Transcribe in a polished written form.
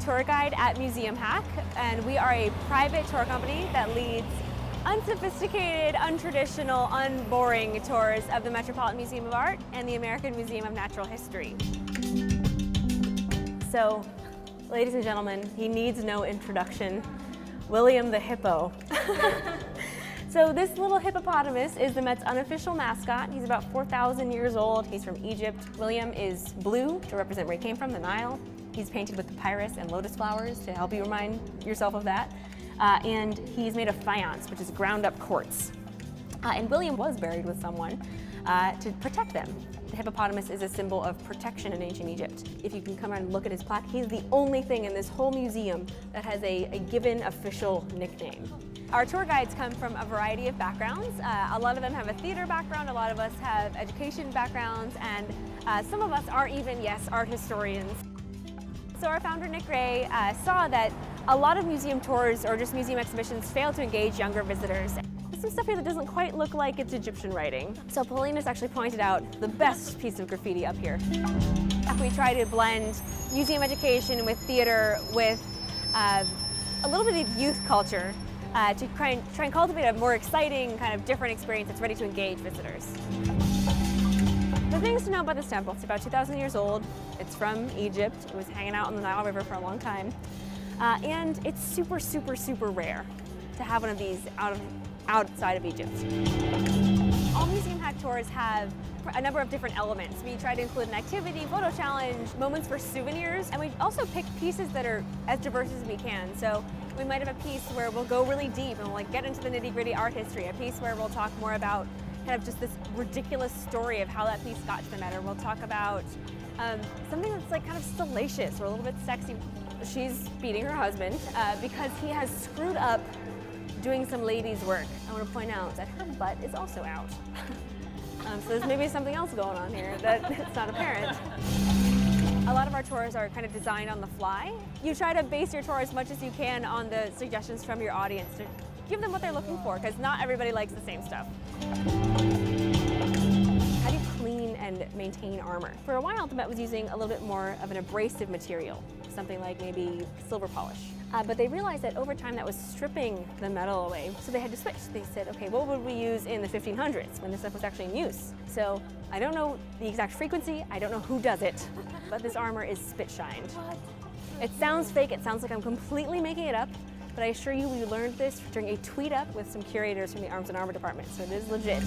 tour guide at Museum Hack, and we are a private tour company that leads unsophisticated, untraditional, unboring tours of the Metropolitan Museum of Art and the American Museum of Natural History. So, ladies and gentlemen, he needs no introduction. William the Hippo. So this little hippopotamus is the Met's unofficial mascot. He's about 4,000 years old. He's from Egypt. William is blue to represent where he came from, the Nile. He's painted with papyrus and lotus flowers to help you remind yourself of that. And he's made of faience, which is ground up quartz. And William was buried with someone to protect them. The hippopotamus is a symbol of protection in ancient Egypt. If you can come around and look at his plaque, he's the only thing in this whole museum that has a given official nickname. Our tour guides come from a variety of backgrounds. A lot of them have a theater background, a lot of us have education backgrounds, and some of us are even, yes, art historians. So our founder, Nick Ray, saw that a lot of museum tours or just museum exhibitions fail to engage younger visitors. There's some stuff here that doesn't quite look like it's Egyptian writing. So Paulinus actually pointed out the best piece of graffiti up here. We try to blend museum education with theater with a little bit of youth culture to try and cultivate a more exciting, kind of different experience that's ready to engage visitors. The things to know about this temple: it's about 2,000 years old. It's from Egypt. It was hanging out on the Nile River for a long time. And it's super, super, super rare to have one of these outside of Egypt. All Museum Hack tours have a number of different elements. We try to include an activity, photo challenge, moments for souvenirs, and we also pick pieces that are as diverse as we can. So we might have a piece where we'll go really deep and we'll get into the nitty-gritty art history, a piece where we'll talk more about kind of just this ridiculous story of how that piece got to the Met, or we'll talk about something that's like kind of salacious or a little bit sexy. She's beating her husband because he has screwed up doing some ladies' work. I want to point out that her butt is also out. So there's maybe something else going on here that it's not apparent. A lot of our tours are kind of designed on the fly. You try to base your tour as much as you can on the suggestions from your audience to give them what they're looking for, because not everybody likes the same stuff. How do you clean and maintain armor? For a while, the Met was using a little bit more of an abrasive material, something like maybe silver polish. But they realized that over time that was stripping the metal away, so they had to switch. They said, okay, what would we use in the 1500s when this stuff was actually in use? So I don't know the exact frequency, I don't know who does it, but this armor is spit shined. What? It sounds fake, it sounds like I'm completely making it up, but I assure you we learned this during a tweet up with some curators from the Arms and Armor department, so it is legit.